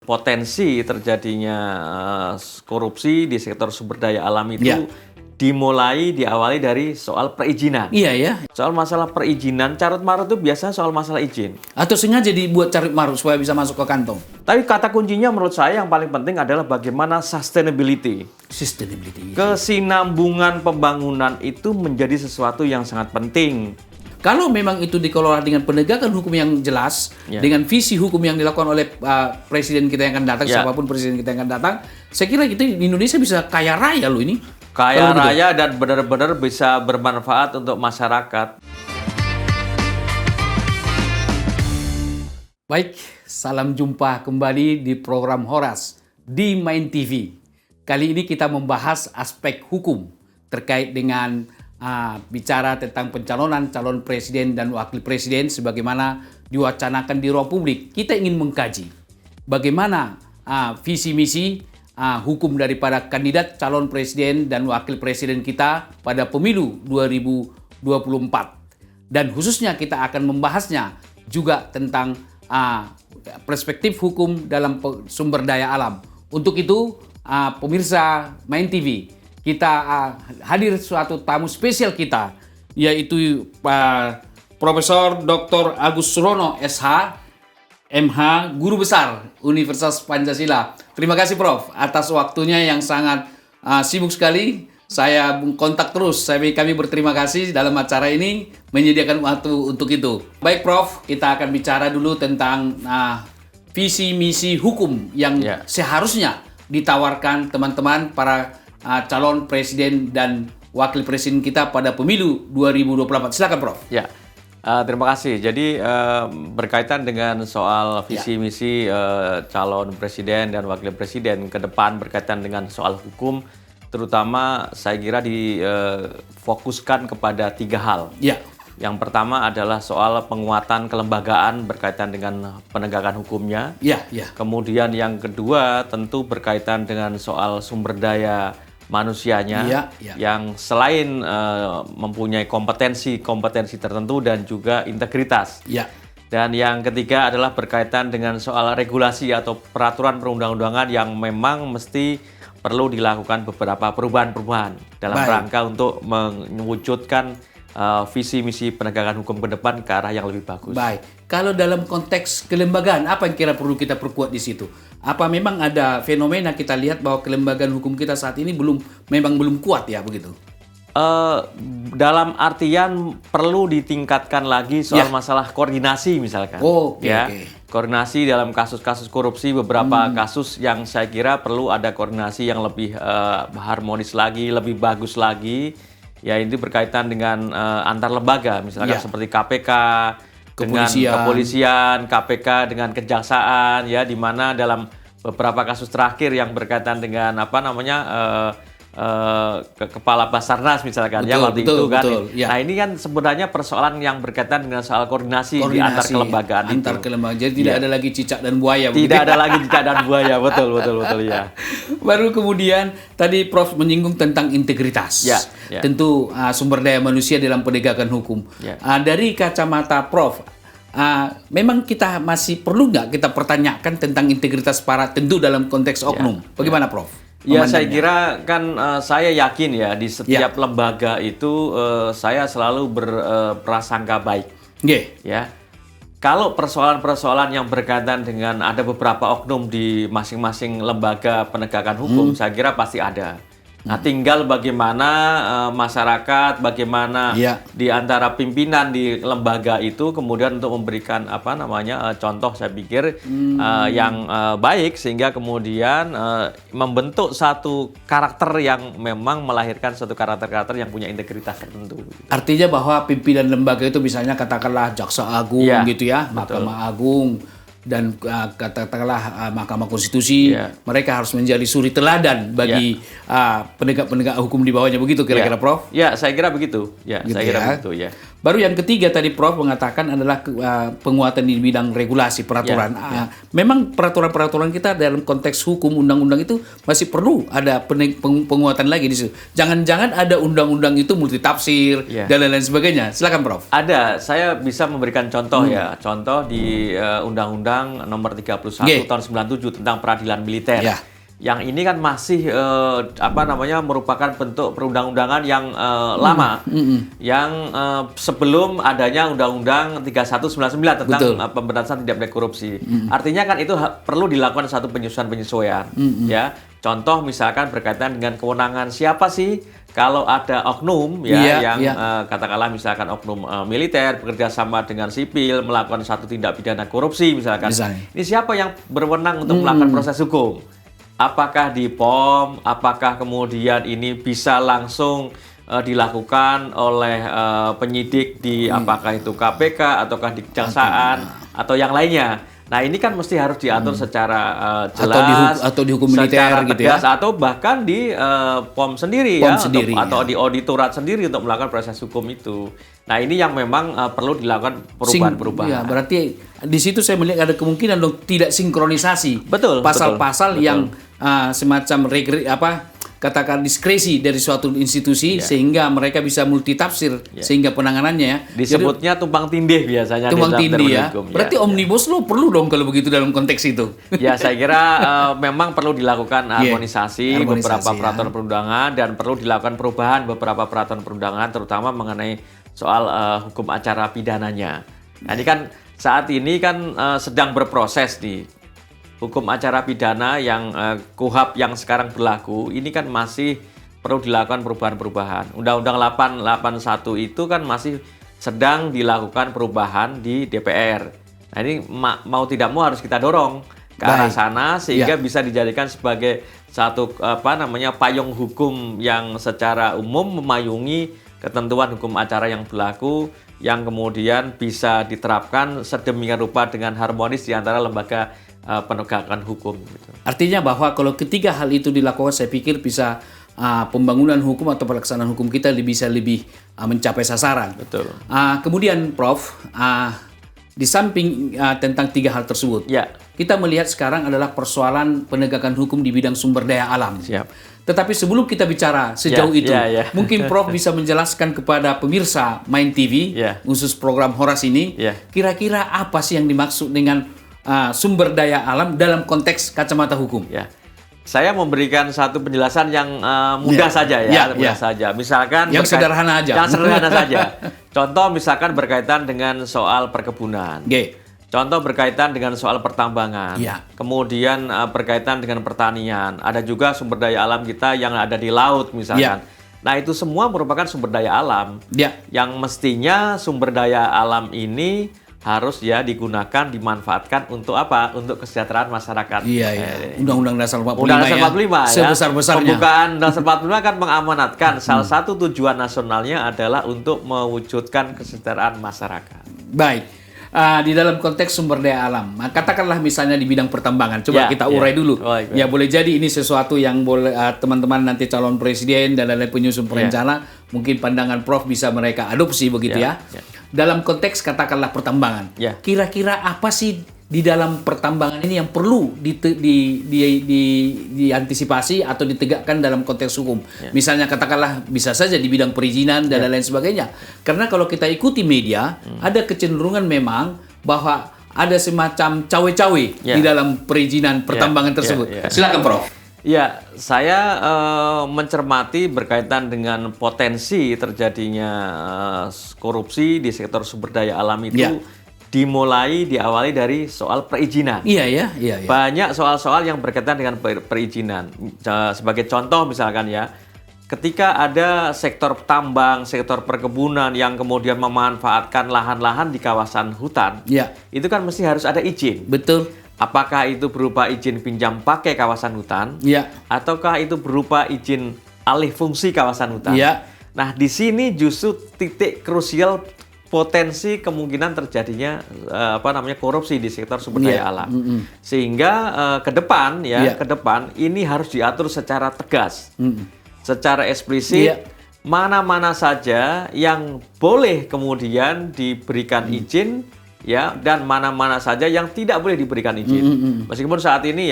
Potensi terjadinya korupsi di sektor sumber daya alam itu Ya. diawali dari soal perizinan. Iya ya. Soal masalah perizinan, carut-marut itu biasanya soal masalah izin. Atau sengaja dibuat carut marut supaya bisa masuk ke kantong. Tapi kata kuncinya menurut saya yang paling penting adalah bagaimana sustainability. Sustainability. Kesinambungan pembangunan itu menjadi sesuatu yang sangat penting. Kalau memang itu dikelola dengan penegakan hukum yang jelas, Ya. dengan visi hukum yang dilakukan oleh presiden kita yang akan datang, Ya. siapapun presiden kita yang akan datang, saya kira kita Indonesia bisa kaya raya loh ini. Kaya Kalau begitu. raya dan benar-benar bisa bermanfaat untuk masyarakat. Baik, salam jumpa kembali di program Horas di Main TV. Kali ini kita membahas aspek hukum terkait dengan bicara tentang pencalonan calon presiden dan wakil presiden sebagaimana diwacanakan di ruang publik. Kita ingin mengkaji bagaimana visi misi hukum daripada kandidat calon presiden dan wakil presiden kita pada pemilu 2024. Dan khususnya kita akan membahasnya juga tentang perspektif hukum dalam sumber daya alam. Untuk itu, pemirsa Main TV, kita hadir suatu tamu spesial kita, yaitu Profesor Dr. Agus Surono, SH, MH, Guru Besar Universitas Pancasila. Terima kasih Prof atas waktunya yang sangat sibuk sekali. Saya kontak terus, kami berterima kasih dalam acara ini menyediakan waktu untuk itu. Baik Prof, kita akan bicara dulu tentang visi misi hukum yang seharusnya ditawarkan teman-teman para calon presiden dan wakil presiden kita pada pemilu 2024. Silakan Prof. Ya, terima kasih. Jadi berkaitan dengan soal visi misi calon presiden dan wakil presiden ke depan berkaitan dengan soal hukum, terutama saya kira difokuskan kepada 3 hal. Ya. Yang pertama adalah soal penguatan kelembagaan berkaitan dengan penegakan hukumnya. Ya, ya. Kemudian yang kedua tentu berkaitan dengan soal sumber daya manusianya yang selain mempunyai kompetensi tertentu dan juga integritas. Ya. Dan yang ketiga adalah berkaitan dengan soal regulasi atau peraturan perundang-undangan yang memang mesti perlu dilakukan beberapa perubahan-perubahan dalam rangka untuk mewujudkan visi misi penegakan hukum ke depan ke arah yang lebih bagus. Baik. Kalau dalam konteks kelembagaan, apa yang kira perlu kita perkuat di situ? Apa memang ada fenomena kita lihat bahwa kelembagaan hukum kita saat ini memang belum kuat ya begitu? Dalam artian perlu ditingkatkan lagi soal masalah koordinasi misalkan. Koordinasi dalam kasus-kasus korupsi, beberapa kasus yang saya kira perlu ada koordinasi yang lebih harmonis lagi, lebih bagus lagi. Ya ini berkaitan dengan antar lembaga, misalkan seperti KPK dengan kepolisian, KPK dengan kejaksaan, ya di mana dalam beberapa kasus terakhir yang berkaitan dengan kepala Basarnas misalkan waktu itu kan. Nah ini kan sebenarnya persoalan yang berkaitan dengan soal koordinasi di antar kelembagaan itu. Jadi tidak ada lagi cicak dan buaya. Tidak ada lagi cicak dan buaya, betul ya. Baru kemudian tadi Prof menyinggung tentang integritas. Tentu sumber daya manusia dalam penegakan hukum. Dari kacamata Prof, memang kita masih perlu nggak kita pertanyakan tentang integritas para tentu dalam konteks oknum. Bagaimana Prof? Ya saya kira kan saya yakin ya di setiap lembaga itu saya selalu berprasangka baik. Ya. Kalau persoalan-persoalan yang berkaitan dengan ada beberapa oknum di masing-masing lembaga penegakan hukum, saya kira pasti ada. Nah, tinggal bagaimana masyarakat, bagaimana di antara pimpinan di lembaga itu kemudian untuk memberikan contoh saya pikir yang baik sehingga kemudian membentuk satu karakter yang memang melahirkan suatu karakter-karakter yang punya integritas tertentu. Artinya bahwa pimpinan lembaga itu misalnya katakanlah Jaksa Agung gitu ya, Mahkamah Agung dan katakanlah Mahkamah Konstitusi, mereka harus menjadi suri teladan bagi penegak-penegak hukum di bawahnya, begitu kira-kira Prof? Ya, saya kira begitu. Ya, gitu saya kira begitu ya. Baru yang ketiga tadi Prof mengatakan adalah penguatan di bidang regulasi peraturan. Memang peraturan-peraturan kita dalam konteks hukum undang-undang itu masih perlu ada penguatan lagi di situ. Jangan-jangan ada undang-undang itu multitafsir dan lain-lain sebagainya. Silakan Prof. Ada, saya bisa memberikan contoh ya. Contoh di Undang-Undang Nomor 31 tahun 97 tentang peradilan militer. Yang ini kan masih merupakan bentuk perundang-undangan yang lama, yang sebelum adanya Undang-Undang 3199 tentang pemberantasan tindak pidana korupsi. Artinya kan itu perlu dilakukan satu penyesuaian, ya. Contoh misalkan berkaitan dengan kewenangan siapa sih kalau ada oknum katakanlah misalkan oknum militer bekerja sama dengan sipil melakukan satu tindak pidana korupsi misalkan. Ini siapa yang berwenang untuk melakukan proses hukum? Apakah di POM, apakah kemudian ini bisa langsung dilakukan oleh penyidik di apakah itu KPK ataukah di Kejaksaan atau yang lainnya. Nah ini kan mesti harus diatur secara jelas atau di hukum militer gitu ya, atau bahkan di POM sendiri atau di auditorat sendiri untuk melakukan proses hukum itu. Nah ini yang memang perlu dilakukan perubahan-perubahan. Ya, berarti di situ saya melihat ada kemungkinan tidak sinkronisasi. Pasal-pasal yang semacam katakan diskresi dari suatu institusi sehingga mereka bisa multitafsir sehingga penanganannya disebutnya tumpang tindih biasanya. Tumpang tindih ya. Berarti omnibus law perlu dong kalau begitu dalam konteks itu. Ya saya kira memang perlu dilakukan harmonisasi beberapa peraturan perundangan dan perlu dilakukan perubahan beberapa peraturan perundangan terutama mengenai soal hukum acara pidananya. Nah ini kan saat ini kan sedang berproses di hukum acara pidana yang KUHAP yang sekarang berlaku ini kan masih perlu dilakukan perubahan-perubahan. Undang-Undang 881 itu kan masih sedang dilakukan perubahan di DPR. Nah ini mau tidak mau harus kita dorong ke arah sana sehingga bisa dijadikan sebagai satu payung hukum yang secara umum memayungi ketentuan hukum acara yang berlaku yang kemudian bisa diterapkan sedemikian rupa dengan harmonis di antara lembaga penegakan hukum. Gitu. Artinya bahwa kalau ketiga hal itu dilakukan, saya pikir bisa pembangunan hukum atau pelaksanaan hukum kita bisa lebih mencapai sasaran. Betul. Kemudian Prof, di samping tentang tiga hal tersebut, kita melihat sekarang adalah persoalan penegakan hukum di bidang sumber daya alam. Siap. Tetapi sebelum kita bicara sejauh itu, mungkin Prof bisa menjelaskan kepada pemirsa Main TV, khusus program Horas ini, kira-kira apa sih yang dimaksud dengan sumber daya alam dalam konteks kacamata hukum? Saya memberikan satu penjelasan yang mudah saja mudah saja. Misalkan yang sederhana aja. Yang sederhana saja. Contoh misalkan berkaitan dengan soal perkebunan. Contoh berkaitan dengan soal pertambangan. Kemudian berkaitan dengan pertanian. Ada juga sumber daya alam kita yang ada di laut misalkan. Nah itu semua merupakan sumber daya alam yang mestinya sumber daya alam ini harus digunakan, dimanfaatkan untuk apa? Untuk kesejahteraan masyarakat. Undang-Undang Dasar 45 Undang-Undang 45 sebesar-besarnya. Pembukaan Dasar 45 kan mengamanatkan salah satu tujuan nasionalnya adalah untuk mewujudkan kesejahteraan masyarakat. Baik. Di dalam konteks sumber daya alam, katakanlah misalnya di bidang pertambangan, coba kita urai dulu. Ya boleh jadi ini sesuatu yang boleh teman-teman nanti calon presiden dan lain-lain penyusun perencana, mungkin pandangan Prof bisa mereka adopsi begitu ya. Dalam konteks katakanlah pertambangan, kira-kira apa sih di dalam pertambangan ini yang perlu diantisipasi atau ditegakkan dalam konteks hukum? Misalnya katakanlah bisa saja di bidang perizinan dan lain sebagainya. Karena kalau kita ikuti media, ada kecenderungan memang bahwa ada semacam cawe-cawe di dalam perizinan pertambangan tersebut. Silakan Prof. Ya, saya mencermati berkaitan dengan potensi terjadinya korupsi di sektor sumber daya alam itu diawali dari soal perizinan. Banyak soal-soal yang berkaitan dengan perizinan. Sebagai contoh misalkan ketika ada sektor tambang, sektor perkebunan yang kemudian memanfaatkan lahan-lahan di kawasan hutan, itu kan mesti harus ada izin. Betul. Apakah itu berupa izin pinjam pakai kawasan hutan, ataukah itu berupa izin alih fungsi kawasan hutan? Nah, di sini justru titik krusial potensi kemungkinan terjadinya korupsi di sektor sumber daya alam. Sehingga ke depan ini harus diatur secara tegas, secara eksplisit mana-mana saja yang boleh kemudian diberikan izin ya, dan mana-mana saja yang tidak boleh diberikan izin. Meskipun saat ini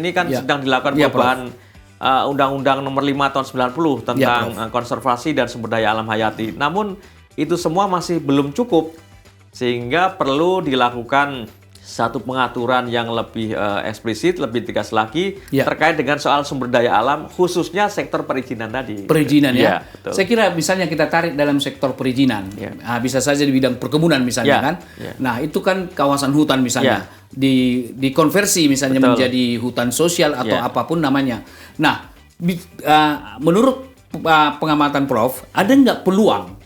kan sedang dilakukan perubahan Undang-Undang Nomor 5 Tahun 90 tentang konservasi dan sumber daya alam hayati. Namun itu semua masih belum cukup, sehingga perlu dilakukan satu pengaturan yang lebih eksplisit, lebih tegas lagi terkait dengan soal sumber daya alam, khususnya sektor perizinan tadi. Perizinan ya. Betul. Saya kira misalnya kita tarik dalam sektor perizinan, bisa saja di bidang perkebunan misalnya kan. Nah itu kan kawasan hutan misalnya, dikonversi misalnya menjadi hutan sosial atau apapun namanya. Nah menurut pengamatan Prof, ada nggak peluang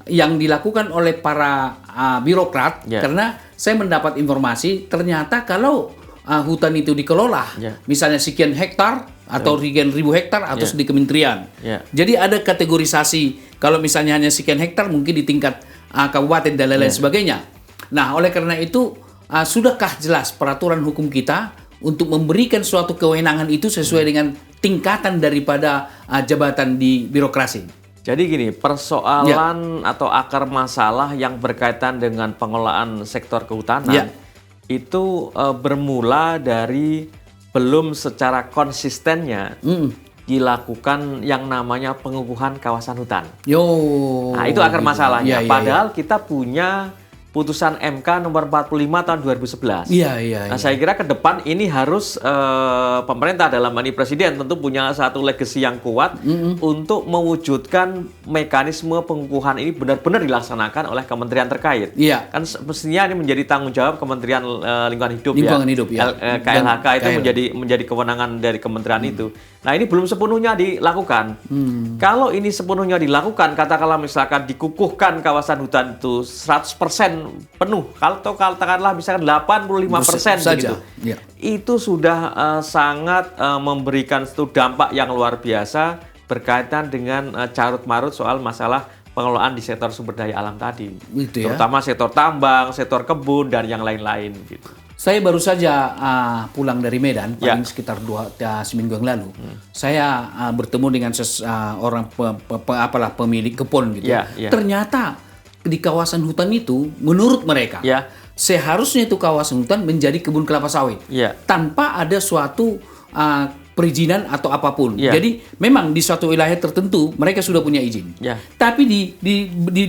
yang dilakukan oleh para birokrat? Karena saya mendapat informasi ternyata kalau hutan itu dikelola, misalnya sekian hektar atau sekian ribu hektar atau di kementerian. Jadi ada kategorisasi, kalau misalnya hanya sekian hektar mungkin di tingkat kabupaten dan lain-lain sebagainya. Nah, oleh karena itu sudahkah jelas peraturan hukum kita untuk memberikan suatu kewenangan itu sesuai dengan tingkatan daripada jabatan di birokrasi? Jadi gini, persoalan atau akar masalah yang berkaitan dengan pengelolaan sektor kehutanan itu bermula dari belum secara konsistennya dilakukan yang namanya pengukuhan kawasan hutan. Nah, itu akar masalahnya. Padahal kita punya putusan MK nomor 45 tahun 2011. Nah, saya kira ke depan ini harus pemerintah, dalam ini presiden, tentu punya satu legacy yang kuat untuk mewujudkan mekanisme pengukuhan ini benar-benar dilaksanakan oleh kementerian terkait. Kan mestinya ini menjadi tanggung jawab Kementerian Lingkungan Hidup, KLHK itu menjadi kewenangan dari kementerian itu. Nah, ini belum sepenuhnya dilakukan. Kalau ini sepenuhnya dilakukan, katakanlah misalkan dikukuhkan kawasan hutan itu 100% penuh, kalau katakanlah misalkan 85% begitu, itu sudah sangat memberikan satu dampak yang luar biasa berkaitan dengan carut-marut soal masalah pengelolaan di sektor sumber daya alam tadi, terutama sektor tambang, sektor kebun, dan yang lain-lain gitu. Saya baru saja pulang dari Medan, paling sekitar seminggu yang lalu. Saya bertemu dengan orang pemilik kebun gitu. Ternyata di kawasan hutan itu, menurut mereka, seharusnya itu kawasan hutan menjadi kebun kelapa sawit tanpa ada suatu perizinan atau apapun. Jadi memang di suatu wilayah tertentu mereka sudah punya izin, tapi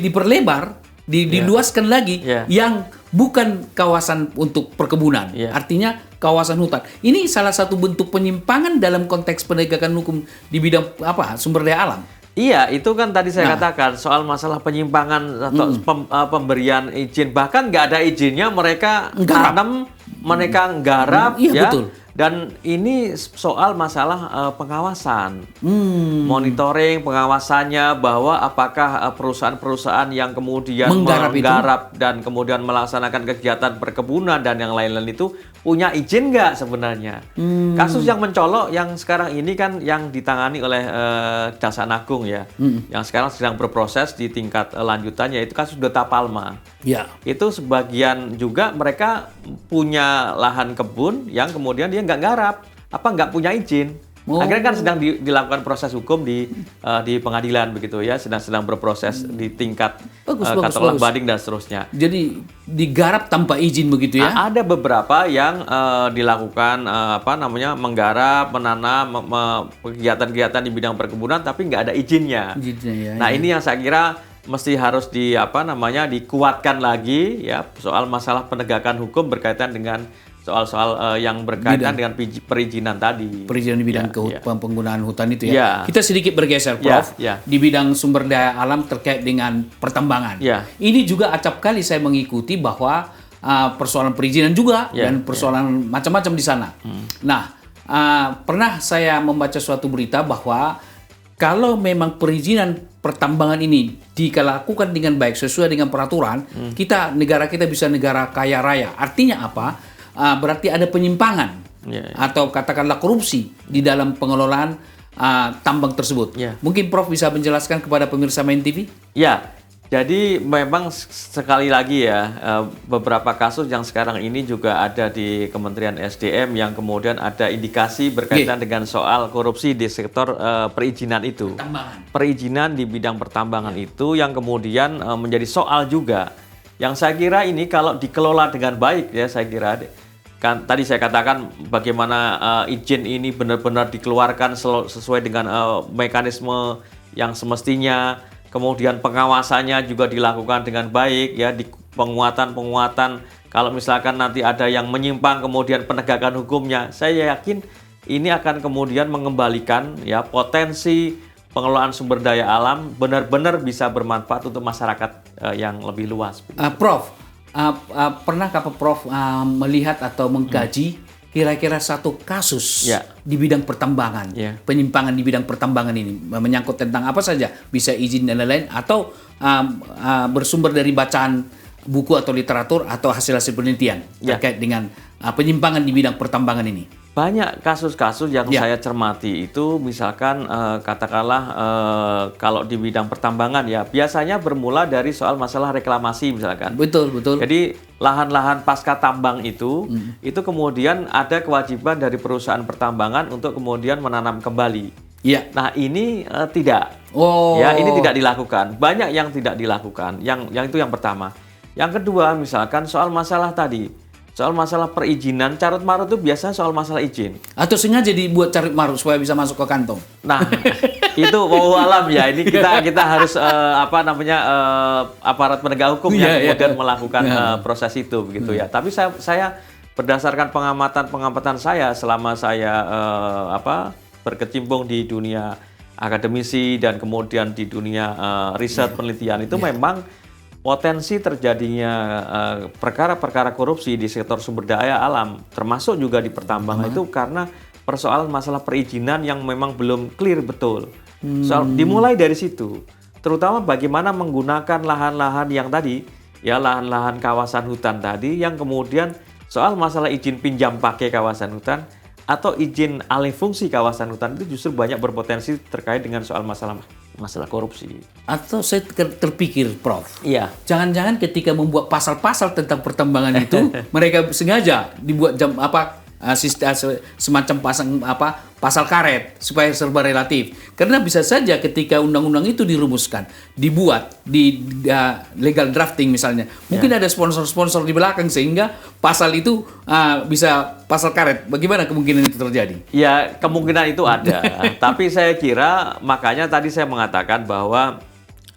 diperlebar, diluaskan lagi yang bukan kawasan untuk perkebunan, artinya kawasan hutan. Ini salah satu bentuk penyimpangan dalam konteks penegakan hukum di bidang sumber daya alam. Iya, itu kan tadi saya katakan soal masalah penyimpangan atau pemberian izin, bahkan nggak ada izinnya mereka tanam, mereka nggarap, betul. Dan ini soal masalah pengawasan, monitoring, pengawasannya, bahwa apakah perusahaan-perusahaan yang kemudian menggarap dan kemudian melaksanakan kegiatan perkebunan dan yang lain-lain itu punya izin nggak sebenarnya. Kasus yang mencolok yang sekarang ini kan yang ditangani oleh Kejaksaan Agung yang sekarang sedang berproses di tingkat lanjutannya, itu kasus Dota Palma. Itu sebagian juga mereka punya lahan kebun yang kemudian dia nggak garap, nggak punya izin. Akhirnya kan sedang dilakukan proses hukum di pengadilan begitu ya, sedang berproses di tingkat katakanlah banding dan seterusnya. Jadi digarap tanpa izin begitu ya? Ada beberapa yang dilakukan menggarap, menanam, kegiatan-kegiatan di bidang perkebunan tapi nggak ada izinnya. Nah, ini yang saya kira mesti harus dikuatkan lagi ya, soal masalah penegakan hukum berkaitan dengan soal-soal yang berkaitan dengan perizinan tadi. Perizinan di bidang penggunaan hutan itu ya. Kita sedikit bergeser, Prof. Di bidang sumber daya alam terkait dengan pertambangan. Ini juga acap kali saya mengikuti bahwa persoalan perizinan juga dan persoalan macam-macam di sana. Nah, pernah saya membaca suatu berita bahwa kalau memang perizinan pertambangan ini dilakukan dengan baik sesuai dengan peraturan, negara kita bisa negara kaya raya. Artinya apa? Berarti ada penyimpangan atau katakanlah korupsi di dalam pengelolaan tambang tersebut. Mungkin Prof bisa menjelaskan kepada pemirsa Main TV? Jadi memang sekali lagi ya, beberapa kasus yang sekarang ini juga ada di Kementerian SDM yang kemudian ada indikasi berkaitan dengan soal korupsi di sektor perizinan itu. Perizinan di bidang pertambangan itu yang kemudian menjadi soal juga. Yang saya kira ini kalau dikelola dengan baik ya, saya kira kan tadi saya katakan bagaimana izin ini benar-benar dikeluarkan sesuai dengan mekanisme yang semestinya. Kemudian pengawasannya juga dilakukan dengan baik ya, di penguatan kalau misalkan nanti ada yang menyimpang kemudian penegakan hukumnya, saya yakin ini akan kemudian mengembalikan ya potensi pengelolaan sumber daya alam benar-benar bisa bermanfaat untuk masyarakat yang lebih luas. Prof, pernahkah Prof melihat atau mengkaji kira-kira satu kasus di bidang pertambangan, penyimpangan di bidang pertambangan ini menyangkut tentang apa saja, bisa izin dan lain-lain, atau bersumber dari bacaan buku atau literatur atau hasil-hasil penelitian terkait dengan penyimpangan di bidang pertambangan ini? Banyak kasus-kasus yang saya cermati itu, misalkan katakanlah kalau di bidang pertambangan ya biasanya bermula dari soal masalah reklamasi misalkan. Betul. Jadi lahan-lahan pasca tambang itu kemudian ada kewajiban dari perusahaan pertambangan untuk kemudian menanam kembali. Iya. Nah ini tidak. Ya ini tidak dilakukan. Banyak yang tidak dilakukan. Yang itu yang pertama. Yang kedua misalkan soal masalah tadi. Soal masalah perizinan, carut marut itu biasa soal masalah izin. Atau sengaja dibuat carut marut supaya bisa masuk ke kantong. Nah, itu wallahu alam ya. Ini kita harus aparat penegak hukum yang kemudian melakukan proses itu begitu ya. Tapi saya berdasarkan pengamatan saya selama saya berkecimpung di dunia akademisi dan kemudian di dunia riset penelitian itu memang potensi terjadinya perkara-perkara korupsi di sektor sumber daya alam, termasuk juga di pertambangan itu karena persoalan masalah perizinan yang memang belum clear betul. Dimulai dari situ, terutama bagaimana menggunakan lahan-lahan yang tadi, ya lahan-lahan kawasan hutan tadi, yang kemudian soal masalah izin pinjam pakai kawasan hutan atau izin alih fungsi kawasan hutan itu justru banyak berpotensi terkait dengan soal masalah korupsi. Atau saya terpikir, Prof. Iya. Jangan-jangan ketika membuat pasal-pasal tentang pertambangan itu mereka sengaja dibuat semacam pasal karet supaya serba relatif. Karena bisa saja ketika undang-undang itu dirumuskan, dibuat di legal drafting misalnya, mungkin ada sponsor-sponsor di belakang sehingga pasal itu bisa pasal karet. Bagaimana kemungkinan itu terjadi? Ya, kemungkinan itu ada. Tapi saya kira makanya tadi saya mengatakan bahwa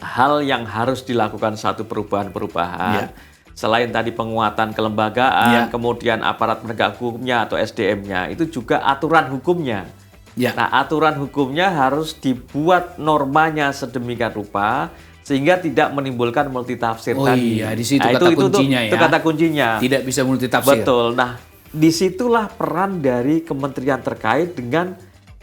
hal yang harus dilakukan satu perubahan-perubahan selain tadi penguatan kelembagaan, kemudian aparat penegak hukumnya atau SDM-nya, itu juga aturan hukumnya. Nah, aturan hukumnya harus dibuat normanya sedemikian rupa sehingga tidak menimbulkan multitafsir tadi. Iya, di situ kata kuncinya itu kata kuncinya. Tidak bisa multitafsir. Betul. Nah, disitulah peran dari kementerian terkait dengan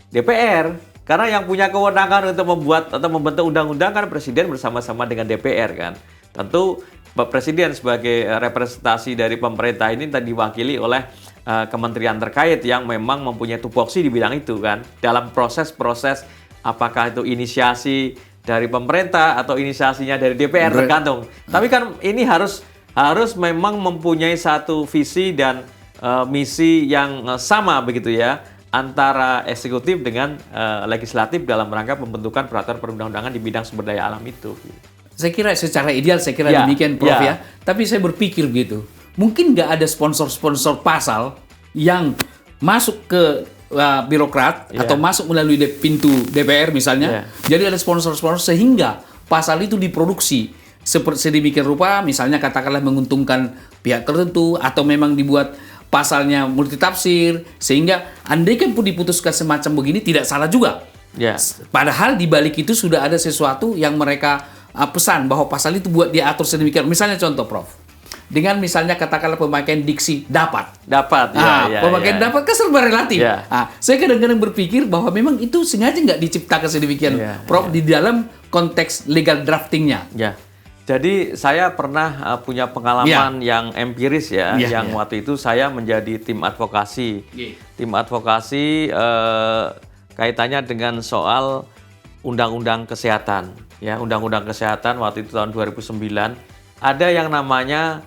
DPR. Karena yang punya kewenangan untuk membuat atau membentuk undang-undang kan Presiden bersama-sama dengan DPR kan. Tentu Pak Presiden sebagai representasi dari pemerintah ini tadi diwakili oleh kementerian terkait yang memang mempunyai tupoksi di bidang itu kan. Dalam proses-proses apakah itu inisiasi dari pemerintah atau inisiasinya dari DPR tergantung. Tapi kan ini harus memang mempunyai satu visi dan misi yang sama begitu ya, antara eksekutif dengan legislatif dalam rangka pembentukan peraturan perundang-undangan di bidang sumber daya alam itu. Saya kira secara ideal demikian Prof ya. Tapi saya berpikir begitu. Mungkin nggak ada sponsor-sponsor pasal yang masuk ke birokrat atau masuk melalui pintu DPR misalnya. Jadi ada sponsor-sponsor sehingga pasal itu diproduksi sedemikian rupa, misalnya katakanlah menguntungkan pihak tertentu atau memang dibuat pasalnya multitafsir sehingga andaikan pun diputuskan semacam begini tidak salah juga. Padahal di balik itu sudah ada sesuatu yang mereka pesan bahwa pasal itu buat diatur sedemikian. Misalnya contoh Prof, dengan misalnya katakanlah pemakaian diksi dapat. Pemakaian dapat kan serba relatif. Saya kadang-kadang berpikir bahwa memang itu sengaja nggak diciptakan sedemikian Prof di dalam konteks legal draftingnya. Jadi saya pernah punya pengalaman yang empiris yang waktu itu saya menjadi tim advokasi. Tim advokasi kaitannya dengan soal Undang-Undang Kesehatan, ya, Undang-Undang Kesehatan waktu itu tahun 2009, ada yang namanya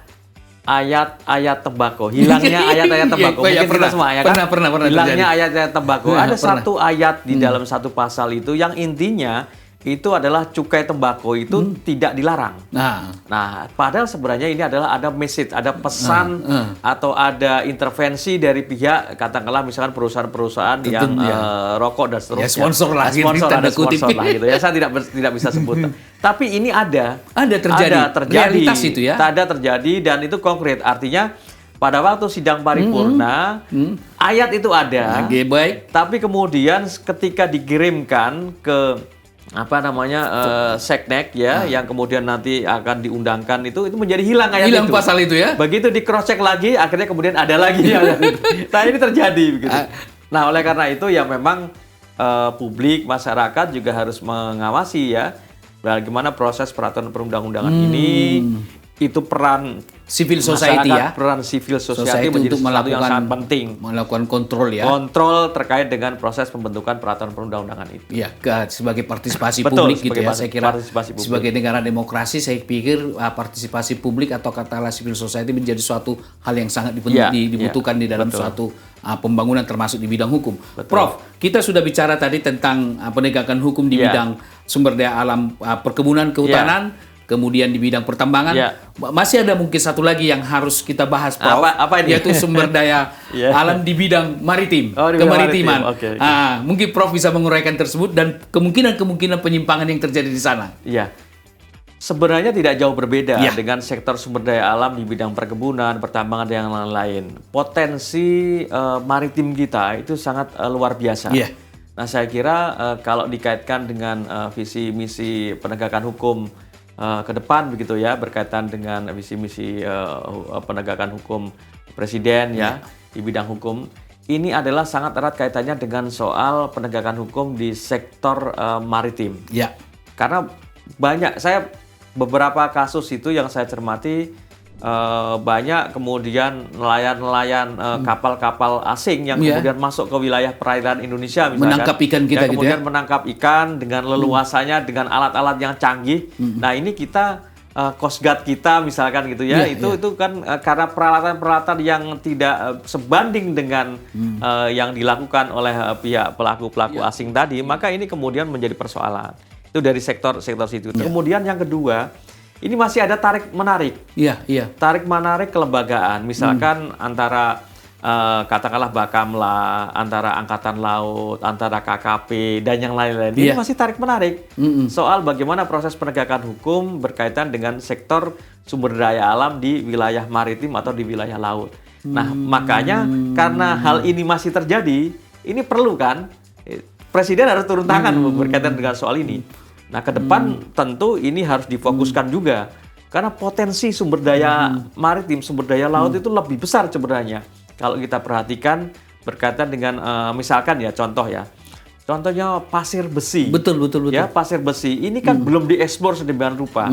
ayat-ayat tembakau, hilangnya ayat-ayat tembakau. Mungkin kita semua ya kan? Pernah Hilangnya ayat-ayat tembakau. Ada pernah. satu ayat di dalam satu pasal itu yang intinya itu adalah cukai tembakau itu tidak dilarang. Nah, padahal sebenarnya ini adalah ada message, ada pesan atau ada intervensi dari pihak katakanlah misalkan perusahaan-perusahaan yang rokok dan seterusnya. Ya, sponsor lah, sponsor lah gitu ya. Saya tidak bisa sebut. Tapi ini ada terjadi. Realitas itu ya. Ada terjadi dan itu konkret. Artinya pada waktu sidang paripurna ayat itu ada. Baik. Tapi kemudian ketika dikirimkan ke seknek ya, yang kemudian nanti akan diundangkan itu menjadi hilang ayat hilang itu. Pasal itu ya. Begitu di cross check lagi, akhirnya kemudian ada lagi ayat itu. Nah, ini terjadi begitu. Nah, oleh karena itu ya memang publik, masyarakat juga harus mengawasi ya bagaimana proses peraturan perundang-undangan ini. Itu peran civil society ya. Peran civil society menjadi untuk sesuatu yang sangat penting. Melakukan kontrol ya. Kontrol terkait dengan proses pembentukan peraturan perundang-undangan itu. Ya, sebagai partisipasi Betul, publik gitu ya. Saya kira sebagai negara demokrasi, saya pikir partisipasi publik atau katakanlah civil society menjadi suatu hal yang sangat dibutuhkan di dalam suatu pembangunan termasuk di bidang hukum. Betul. Prof, kita sudah bicara tadi tentang penegakan hukum di bidang sumber daya alam, perkebunan, kehutanan. Kemudian di bidang pertambangan, masih ada mungkin satu lagi yang harus kita bahas, Prof. Apa ini? Yaitu sumber daya alam di bidang maritim, kemaritiman. Okay. Mungkin Prof bisa menguraikan tersebut dan kemungkinan penyimpangan yang terjadi di sana. Iya. Sebenarnya tidak jauh berbeda dengan sektor sumber daya alam di bidang perkebunan, pertambangan, dan yang lain-lain. Potensi maritim kita itu sangat luar biasa. Nah, saya kira kalau dikaitkan dengan visi misi penegakan hukum ke depan begitu ya, berkaitan dengan visi misi penegakan hukum presiden di bidang hukum, ini adalah sangat erat kaitannya dengan soal penegakan hukum di sektor maritim. Karena beberapa kasus itu yang saya cermati, banyak kemudian nelayan-nelayan kapal-kapal asing yang kemudian masuk ke wilayah perairan Indonesia misalkan, menangkap ikan kita gitu kemudian menangkap ikan dengan leluasanya dengan alat-alat yang canggih. Nah, ini kita Coast Guard kita misalkan gitu ya, itu kan karena peralatan-peralatan yang tidak sebanding dengan yang dilakukan oleh pihak pelaku-pelaku asing tadi, maka ini kemudian menjadi persoalan. Itu dari sektor situ. Kemudian yang kedua, ini masih ada tarik-menarik. Tarik-menarik kelembagaan. Misalkan antara katakanlah Bakamla, antara Angkatan Laut, antara KKP, dan yang lain-lain. Ini masih tarik-menarik. Soal bagaimana proses penegakan hukum berkaitan dengan sektor sumber daya alam di wilayah maritim atau di wilayah laut. Nah, makanya karena hal ini masih terjadi, ini perlu kan Presiden harus turun tangan berkaitan dengan soal ini. Nah, ke depan tentu ini harus difokuskan juga. Karena potensi sumber daya maritim, sumber daya laut itu lebih besar sebenarnya. Kalau kita perhatikan berkaitan dengan misalkan ya contohnya pasir besi. Betul. Ya, pasir besi ini kan belum diekspor sedemikian rupa.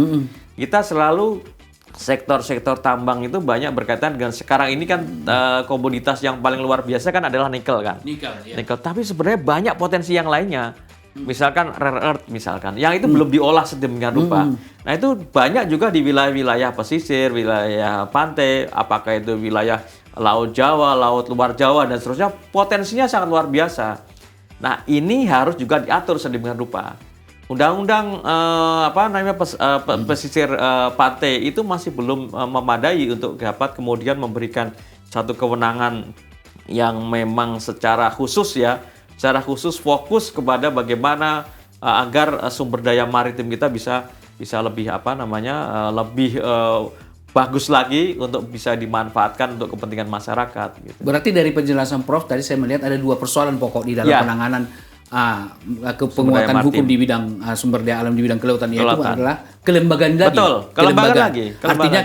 Kita selalu sektor-sektor tambang itu banyak berkaitan dengan sekarang ini kan komoditas yang paling luar biasa kan adalah nikel kan. Nikel. Tapi sebenarnya banyak potensi yang lainnya. Misalkan rare earth misalkan, yang itu belum diolah sedemikian rupa. Nah, itu banyak juga di wilayah-wilayah pesisir, wilayah pantai, apakah itu wilayah Laut Jawa, Laut Luar Jawa, dan seterusnya, potensinya sangat luar biasa. Nah, ini harus juga diatur sedemikian rupa. Undang-undang pesisir pantai itu masih belum memadai untuk dapat kemudian memberikan satu kewenangan yang memang secara khusus fokus kepada bagaimana agar sumber daya maritim kita bisa lebih lebih bagus lagi untuk bisa dimanfaatkan untuk kepentingan masyarakat. Gitu. Berarti dari penjelasan Prof tadi saya melihat ada dua persoalan pokok di dalam penanganan penguatan hukum di bidang sumber daya alam di bidang kelautan, yaitu adalah kelembagaan lagi. Betul, kelembagaan lagi. Artinya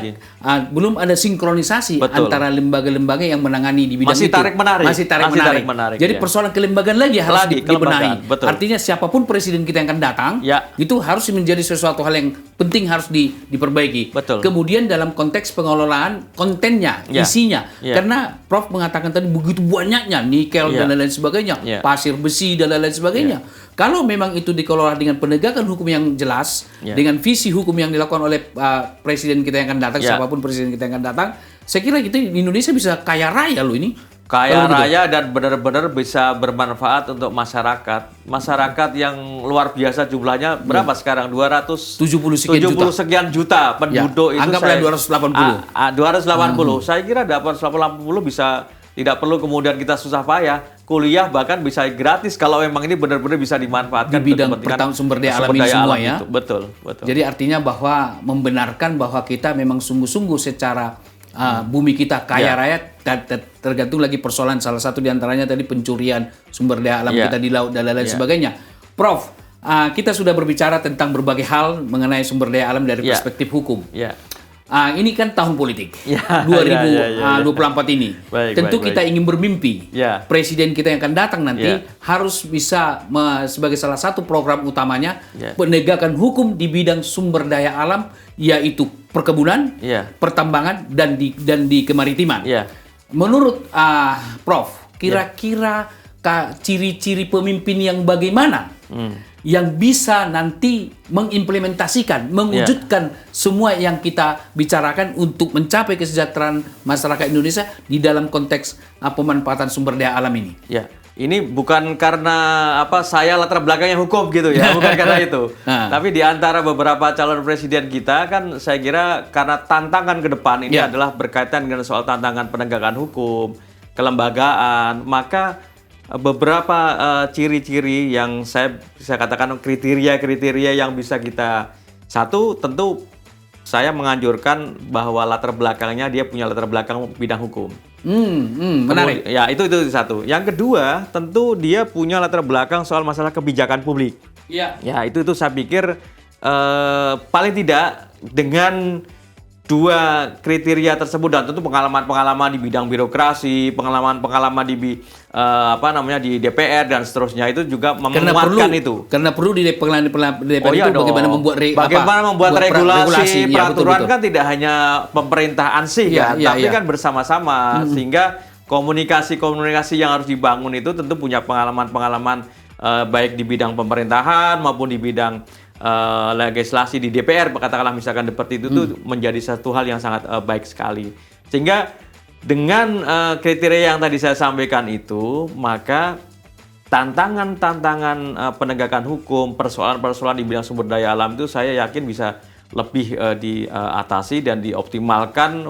belum ada sinkronisasi antara lembaga-lembaga yang menangani di bidang masih itu. Masih tarik menarik. Jadi persoalan kelembagaan lagi harus dibenahi. Betul. Artinya siapapun presiden kita yang akan datang, itu harus menjadi sesuatu hal yang penting harus diperbaiki. Betul. Kemudian dalam konteks pengelolaan kontennya, isinya. Karena Prof mengatakan tadi begitu banyaknya nikel dan lain-lain sebagainya, pasir besi dan lain-lain sebagainya. Kalau memang itu dikelola dengan penegakan hukum yang jelas, dengan visi hukum yang dilakukan oleh presiden kita yang akan datang, siapapun presiden kita yang akan datang, saya kira kita di Indonesia bisa kaya raya loh ini. Kaya raya dan benar-benar bisa bermanfaat untuk masyarakat. Masyarakat yang luar biasa jumlahnya berapa sekarang? 270 sekian juta penduduk itu. Anggaplah 280. 280. Saya kira 280 bisa, tidak perlu kemudian kita susah payah. Kuliah bahkan bisa gratis kalau memang ini benar-benar bisa dimanfaatkan di bidang sumber daya alam ini semua ya. Itu. Betul. Jadi artinya bahwa membenarkan bahwa kita memang sungguh-sungguh secara bumi kita kaya raya, tergantung lagi persoalan salah satu diantaranya tadi pencurian sumber daya alam kita di laut dan lain-lain sebagainya. Prof, kita sudah berbicara tentang berbagai hal mengenai sumber daya alam dari perspektif hukum. Ini kan tahun politik 2024 ini. Tentu kita ingin bermimpi presiden kita yang akan datang nanti harus bisa sebagai salah satu program utamanya penegakan hukum di bidang sumber daya alam, yaitu perkebunan, pertambangan dan di kemaritiman. Menurut Prof, kira-kira ciri-ciri pemimpin yang bagaimana yang bisa nanti mengimplementasikan, mewujudkan semua yang kita bicarakan untuk mencapai kesejahteraan masyarakat Indonesia di dalam konteks pemanfaatan sumber daya alam ini? Ini bukan karena saya latar belakangnya hukum gitu ya, bukan karena itu. Tapi di antara beberapa calon presiden kita kan saya kira karena tantangan ke depan ini adalah berkaitan dengan soal tantangan penegakan hukum, kelembagaan, maka beberapa ciri-ciri yang saya bisa katakan kriteria-kriteria yang bisa kita, satu tentu saya menganjurkan bahwa latar belakangnya dia punya latar belakang bidang hukum. Menarik. Ya, itu satu. Yang kedua, tentu dia punya latar belakang soal masalah kebijakan publik. Ya, itu saya pikir paling tidak dengan dua kriteria tersebut, dan tentu pengalaman-pengalaman di bidang birokrasi, pengalaman-pengalaman di di DPR dan seterusnya itu juga menguatkan itu. Karena perlu di DPR itu bagaimana membuat regulasi, peraturan kan tidak hanya pemerintah ansih tapi kan bersama-sama sehingga komunikasi yang harus dibangun itu tentu punya pengalaman-pengalaman baik di bidang pemerintahan maupun di bidang legislasi di DPR, katakanlah misalkan seperti itu tuh menjadi satu hal yang sangat baik sekali. Sehingga dengan kriteria yang tadi saya sampaikan itu, maka tantangan-tantangan penegakan hukum, persoalan-persoalan di bidang sumber daya alam itu saya yakin bisa lebih diatasi dan dioptimalkan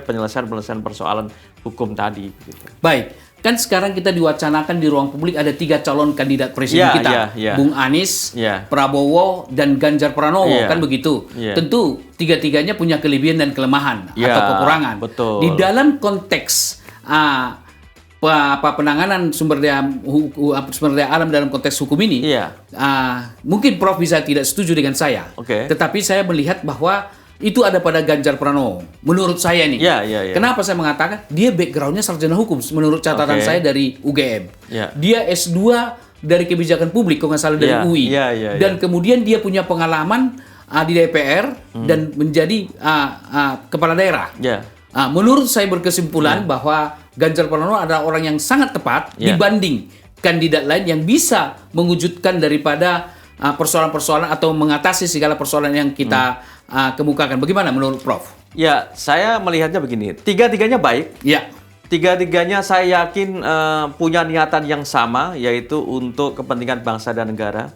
penyelesaian persoalan hukum tadi. Gitu. Baik. Kan sekarang kita diwacanakan di ruang publik ada 3 calon kandidat presiden kita. Bung Anies, Prabowo, dan Ganjar Pranowo, kan begitu. Tentu tiga-tiganya punya kelebihan dan kelemahan atau kekurangan. Betul. Di dalam konteks penanganan sumber daya alam dalam konteks hukum ini, mungkin Prof bisa tidak setuju dengan saya. Tetapi saya melihat bahwa itu ada pada Ganjar Pranowo. Menurut saya nih. Kenapa saya mengatakan? Dia backgroundnya sarjana hukum. Menurut catatan saya dari UGM. Dia S2 dari kebijakan publik, kalau nggak salah dari UI. Dan kemudian dia punya pengalaman di DPR dan menjadi kepala daerah. Menurut saya berkesimpulan bahwa Ganjar Pranowo adalah orang yang sangat tepat dibanding kandidat lain yang bisa mewujudkan daripada persoalan-persoalan atau mengatasi segala persoalan yang kita kemukakan. Bagaimana menurut Prof? Ya, saya melihatnya begini. Tiga-tiganya baik. Tiga-tiganya saya yakin punya niatan yang sama, yaitu untuk kepentingan bangsa dan negara.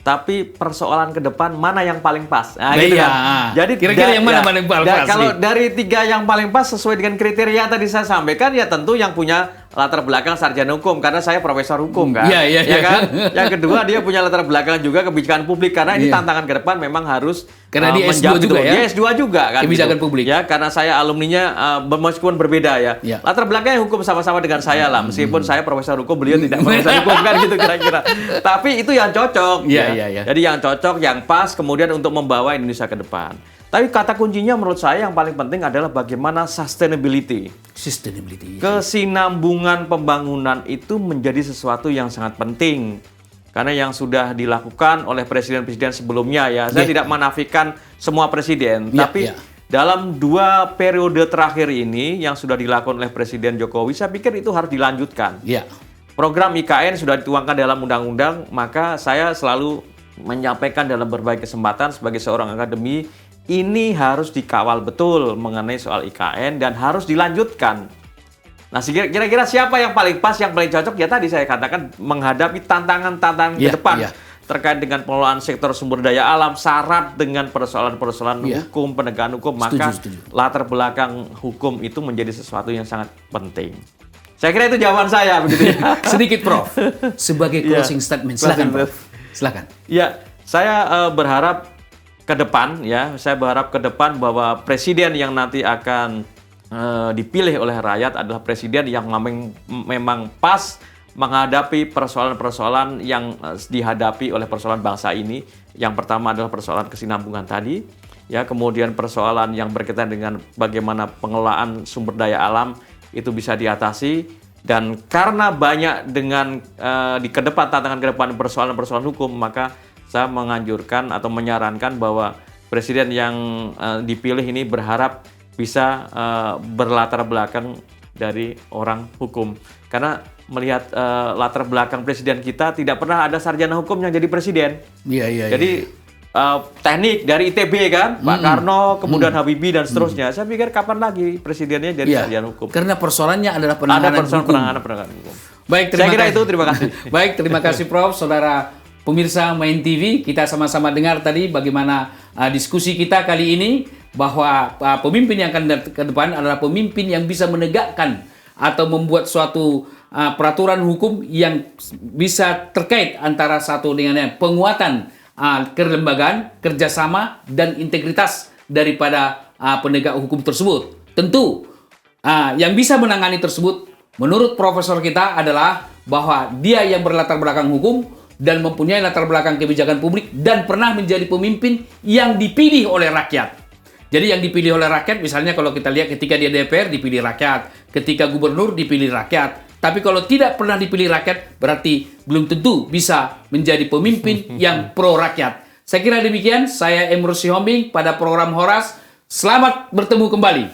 Tapi persoalan ke depan mana yang paling pas? Gitu kan? Jadi kira-kira yang mana paling pas? Kalau dari 3 yang paling pas sesuai dengan kriteria tadi saya sampaikan, ya tentu yang punya latar belakang sarjana hukum karena saya profesor hukum kan. Kan? Yang kedua dia punya latar belakang juga kebijakan publik karena ini tantangan ke depan memang harus karena dia S2 juga ya. Dia S2 juga kan. Kebijakan publik. Ya, karena saya alumninya meskipun berbeda ya. Latar belakangnya hukum sama-sama dengan saya lah. Meskipun saya profesor hukum, beliau tidak profesor hukum kan gitu kira-kira. Tapi itu yang cocok. Jadi yang cocok, yang pas kemudian untuk membawa Indonesia ke depan. Tapi kata kuncinya menurut saya yang paling penting adalah bagaimana sustainability. Kesinambungan pembangunan itu menjadi sesuatu yang sangat penting. karena yang sudah dilakukan oleh presiden-presiden sebelumnya ya. Saya tidak menafikan semua presiden, tapi dalam 2 periode terakhir ini yang sudah dilakukan oleh Presiden Jokowi, saya pikir itu harus dilanjutkan. Program IKN sudah dituangkan dalam undang-undang, maka saya selalu menyampaikan dalam berbagai kesempatan sebagai seorang akademi, ini harus dikawal betul mengenai soal IKN dan harus dilanjutkan. Nah, kira-kira siapa yang paling pas, yang paling cocok? Ya tadi saya katakan menghadapi tantangan-tantangan ke depan terkait dengan pengelolaan sektor sumber daya alam, syarat dengan persoalan-persoalan hukum, penegakan hukum, maka latar belakang hukum itu menjadi sesuatu yang sangat penting. Saya kira itu jawaban saya begitu ya. Sedikit Prof, sebagai closing statement, silakan Prof. Silakan. Ya, saya berharap ke depan bahwa presiden yang nanti akan dipilih oleh rakyat adalah presiden yang memang pas menghadapi persoalan-persoalan yang dihadapi oleh persoalan bangsa ini. Yang pertama adalah persoalan kesinambungan tadi, ya, kemudian persoalan yang berkaitan dengan bagaimana pengelolaan sumber daya alam itu bisa diatasi, dan karena banyak dengan di kedepan tantangan ke depan persoalan-persoalan hukum, maka saya menganjurkan atau menyarankan bahwa presiden yang dipilih ini berharap bisa berlatar belakang dari orang hukum. Karena melihat latar belakang presiden kita, tidak pernah ada sarjana hukum yang jadi presiden. Jadi teknik dari ITB kan, Pak Karno, kemudian Habibie dan seterusnya. Saya pikir kapan lagi presidennya jadi sarjana hukum? Karena persoalannya adalah penanganan hukum. Baik, terima kasih. Baik, terima kasih Prof. Saudara pemirsa Main TV, kita sama-sama dengar tadi bagaimana diskusi kita kali ini, bahwa pemimpin yang akan ke depan adalah pemimpin yang bisa menegakkan atau membuat suatu peraturan hukum yang bisa terkait antara satu dengan lain, penguatan kelembagaan, kerjasama, dan integritas daripada penegak hukum tersebut. Tentu yang bisa menangani tersebut menurut profesor kita adalah bahwa dia yang berlatar belakang hukum dan mempunyai latar belakang kebijakan publik dan pernah menjadi pemimpin yang dipilih oleh rakyat. Jadi yang dipilih oleh rakyat, misalnya kalau kita lihat ketika dia DPR dipilih rakyat, ketika gubernur dipilih rakyat. Tapi kalau tidak pernah dipilih rakyat, berarti belum tentu bisa menjadi pemimpin yang pro rakyat. Saya kira demikian. Saya Emrus Sihombing pada program Horas. Selamat bertemu kembali.